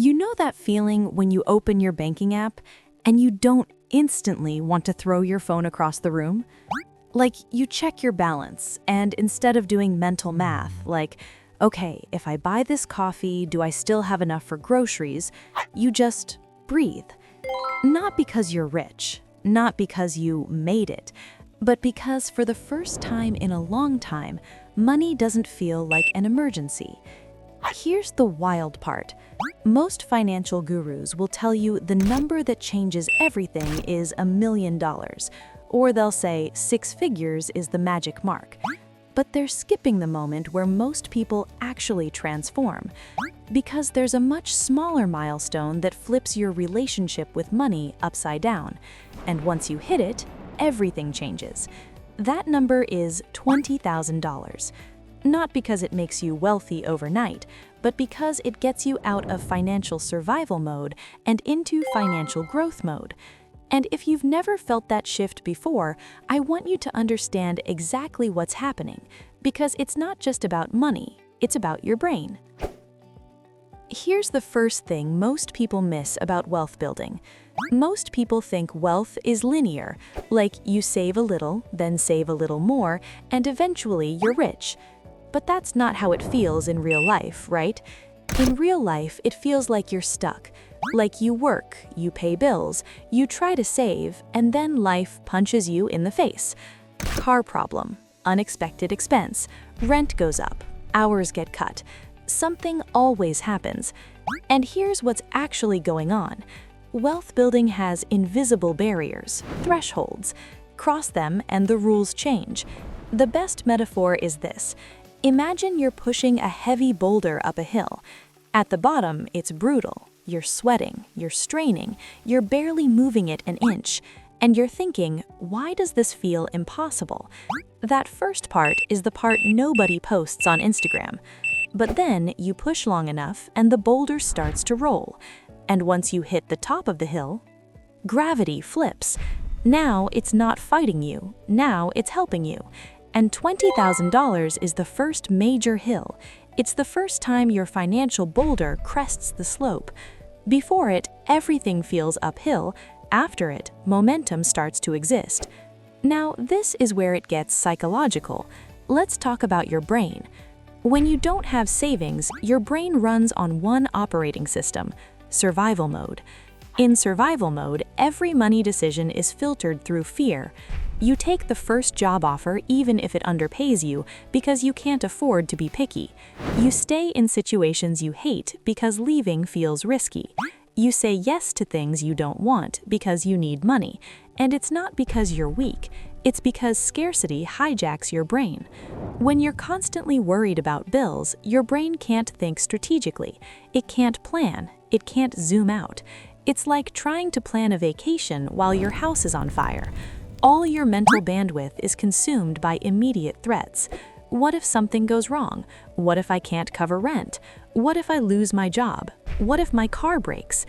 You know that feeling when you open your banking app and you don't instantly want to throw your phone across the room? Like you check your balance and instead of doing mental math, like, okay, if I buy this coffee, do I still have enough for groceries? You just breathe. Not because you're rich, not because you made it, but because for the first time in a long time, money doesn't feel like an emergency. Here's the wild part. Most financial gurus will tell you the number that changes everything is $1 million, or they'll say 6 figures is the magic mark. But they're skipping the moment where most people actually transform, because there's a much smaller milestone that flips your relationship with money upside down. And once you hit it, everything changes. That number is $20,000. Not because it makes you wealthy overnight, but because it gets you out of financial survival mode and into financial growth mode. And if you've never felt that shift before, I want you to understand exactly what's happening, because it's not just about money, it's about your brain. Here's the first thing most people miss about wealth building. Most people think wealth is linear, like you save a little, then save a little more, and eventually you're rich. But that's not how it feels in real life, right? In real life, it feels like you're stuck. Like you work, you pay bills, you try to save, and then life punches you in the face. Car problem, unexpected expense, rent goes up, hours get cut. Something always happens. And here's what's actually going on. Wealth building has invisible barriers, thresholds. Cross them and the rules change. The best metaphor is this. Imagine you're pushing a heavy boulder up a hill. At the bottom, it's brutal. You're sweating, you're straining, you're barely moving it an inch, and you're thinking, why does this feel impossible? That first part is the part nobody posts on Instagram. But then you push long enough and the boulder starts to roll. And once you hit the top of the hill, gravity flips. Now it's not fighting you, now it's helping you. And $20,000 is the first major hill. It's the first time your financial boulder crests the slope. Before it, everything feels uphill. After it, momentum starts to exist. Now, this is where it gets psychological. Let's talk about your brain. When you don't have savings, your brain runs on one operating system, survival mode. In survival mode, every money decision is filtered through fear. You take the first job offer even if it underpays you because you can't afford to be picky. You stay in situations you hate because leaving feels risky. You say yes to things you don't want because you need money. And it's not because you're weak, it's because scarcity hijacks your brain. When you're constantly worried about bills, your brain can't think strategically. It can't plan, it can't zoom out. It's like trying to plan a vacation while your house is on fire. All your mental bandwidth is consumed by immediate threats. What if something goes wrong? What if I can't cover rent? What if I lose my job? What if my car breaks?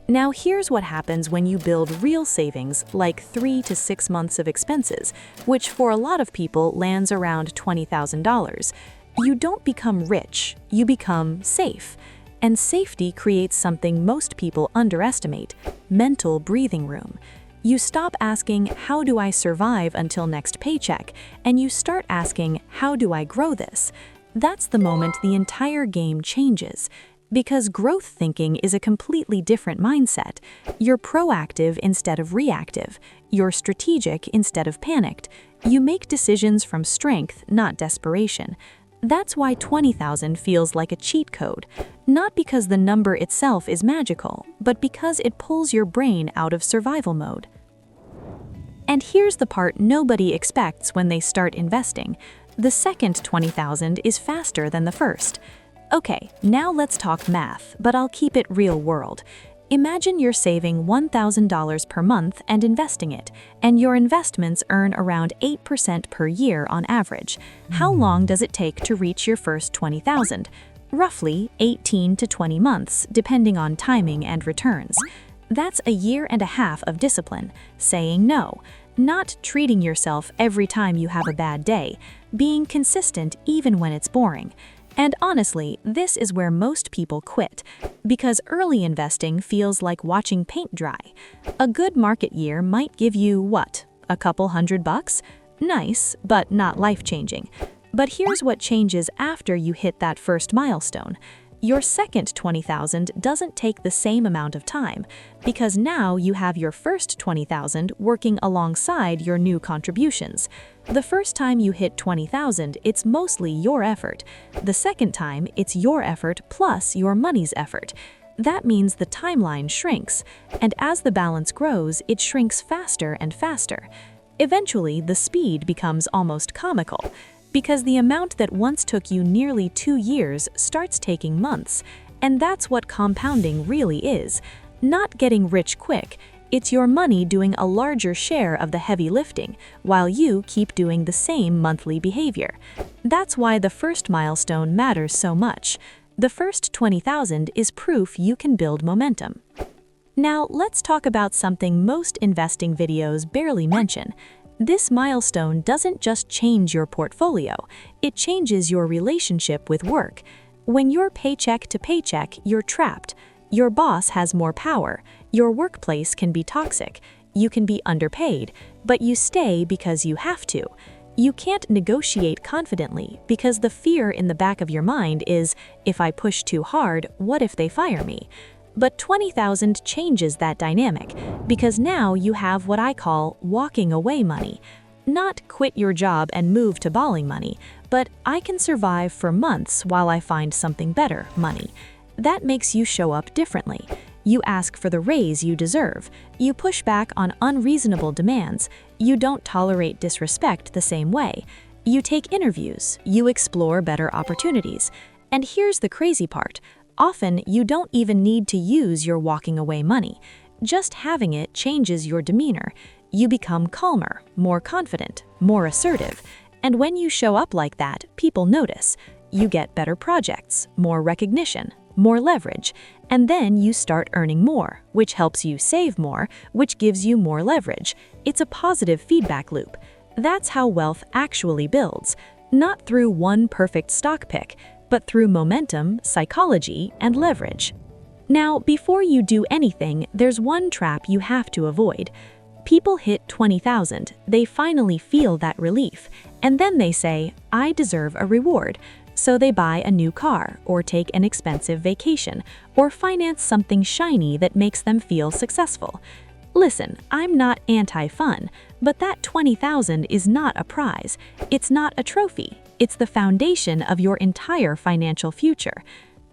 Now here's what happens when you build real savings, like 3 to 6 months of expenses, which for a lot of people lands around $20,000. You don't become rich, you become safe. And safety creates something most people underestimate: mental breathing room. You stop asking, how do I survive until next paycheck? And you start asking, how do I grow this? That's the moment the entire game changes. Because growth thinking is a completely different mindset. You're proactive instead of reactive. You're strategic instead of panicked. You make decisions from strength, not desperation. That's why 20,000 feels like a cheat code. Not because the number itself is magical, but because it pulls your brain out of survival mode. And here's the part nobody expects when they start investing. The second 20,000 is faster than the first. Okay, now let's talk math, but I'll keep it real world. Imagine you're saving $1,000 per month and investing it, and your investments earn around 8% per year on average. How long does it take to reach your first 20,000? Roughly 18 to 20 months, depending on timing and returns. That's a year and a half of discipline, saying no, not treating yourself every time you have a bad day, being consistent even when it's boring. And honestly, this is where most people quit, because early investing feels like watching paint dry. A good market year might give you what? A couple $100? Nice, but not life-changing. But here's what changes after you hit that first milestone. Your second 20,000 doesn't take the same amount of time, because now you have your first 20,000 working alongside your new contributions. The first time you hit 20,000, it's mostly your effort. The second time, it's your effort plus your money's effort. That means the timeline shrinks, and as the balance grows, it shrinks faster and faster. Eventually, the speed becomes almost comical, because the amount that once took you nearly 2 years starts taking months. And that's what compounding really is. Not getting rich quick, it's your money doing a larger share of the heavy lifting, while you keep doing the same monthly behavior. That's why the first milestone matters so much. The first 20,000 is proof you can build momentum. Now, let's talk about something most investing videos barely mention. This milestone doesn't just change your portfolio, it changes your relationship with work. When you're paycheck to paycheck, you're trapped. Your boss has more power, your workplace can be toxic, you can be underpaid, but you stay because you have to. You can't negotiate confidently because the fear in the back of your mind is, if I push too hard, what if they fire me? But 20,000 changes that dynamic, because now you have what I call walking away money. Not quit your job and move to balling money, but I can survive for months while I find something better money. That makes you show up differently. You ask for the raise you deserve. You push back on unreasonable demands. You don't tolerate disrespect the same way. You take interviews. You explore better opportunities. And here's the crazy part. Often, you don't even need to use your walking away money. Just having it changes your demeanor. You become calmer, more confident, more assertive. And when you show up like that, people notice. You get better projects, more recognition, more leverage, and then you start earning more, which helps you save more, which gives you more leverage. It's a positive feedback loop. That's how wealth actually builds, not through one perfect stock pick, but through momentum, psychology, and leverage. Now, before you do anything, there's one trap you have to avoid. People hit 20,000, they finally feel that relief, and then they say, I deserve a reward. So they buy a new car, or take an expensive vacation, or finance something shiny that makes them feel successful. Listen, I'm not anti-fun, but that 20,000 is not a prize. It's not a trophy. It's the foundation of your entire financial future.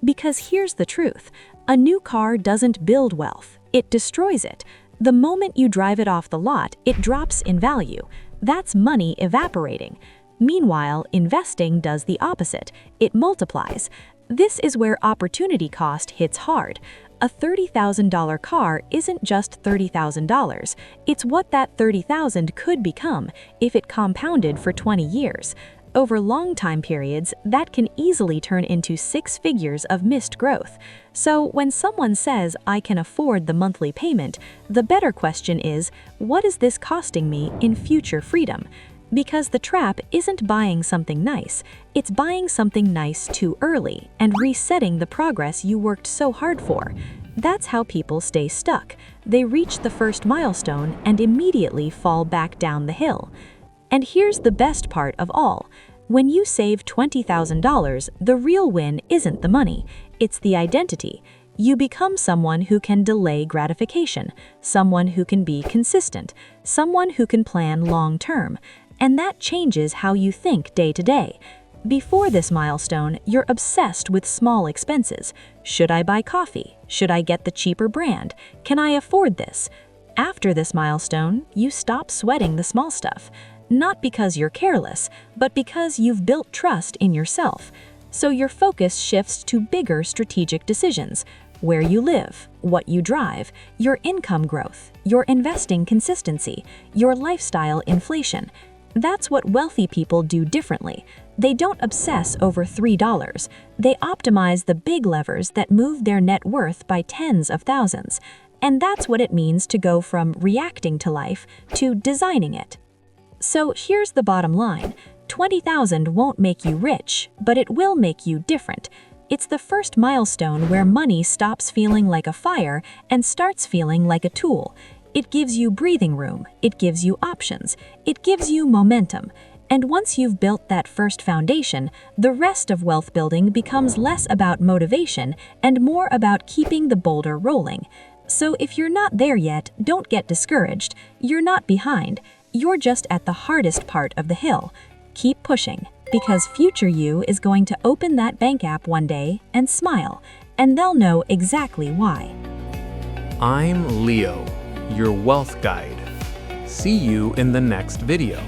Because here's the truth, a new car doesn't build wealth, it destroys it. The moment you drive it off the lot, it drops in value. That's money evaporating. Meanwhile, investing does the opposite, it multiplies. This is where opportunity cost hits hard. A $30,000 car isn't just $30,000. It's what that $30,000 could become if it compounded for 20 years. Over long time periods, that can easily turn into 6 figures of missed growth. So when someone says, I can afford the monthly payment, the better question is, what is this costing me in future freedom? Because the trap isn't buying something nice, it's buying something nice too early and resetting the progress you worked so hard for. That's how people stay stuck. They reach the first milestone and immediately fall back down the hill. And here's the best part of all. When you save $20,000, the real win isn't the money, it's the identity. You become someone who can delay gratification, someone who can be consistent, someone who can plan long-term. And that changes how you think day to day. Before this milestone, you're obsessed with small expenses. Should I buy coffee? Should I get the cheaper brand? Can I afford this? After this milestone, you stop sweating the small stuff. Not because you're careless, but because you've built trust in yourself. So your focus shifts to bigger strategic decisions. Where you live, what you drive, your income growth, your investing consistency, your lifestyle inflation. That's what wealthy people do differently. They don't obsess over $3. They optimize the big levers that move their net worth by tens of thousands. And that's what it means to go from reacting to life to designing it. So here's the bottom line. $20,000 won't make you rich, but it will make you different. It's the first milestone where money stops feeling like a fire and starts feeling like a tool. It gives you breathing room, it gives you options, it gives you momentum. And once you've built that first foundation, the rest of wealth building becomes less about motivation and more about keeping the boulder rolling. So if you're not there yet, don't get discouraged. You're not behind. You're just at the hardest part of the hill. Keep pushing, because future you is going to open that bank app one day and smile, and they'll know exactly why. I'm Leo, your wealth guide. See you in the next video.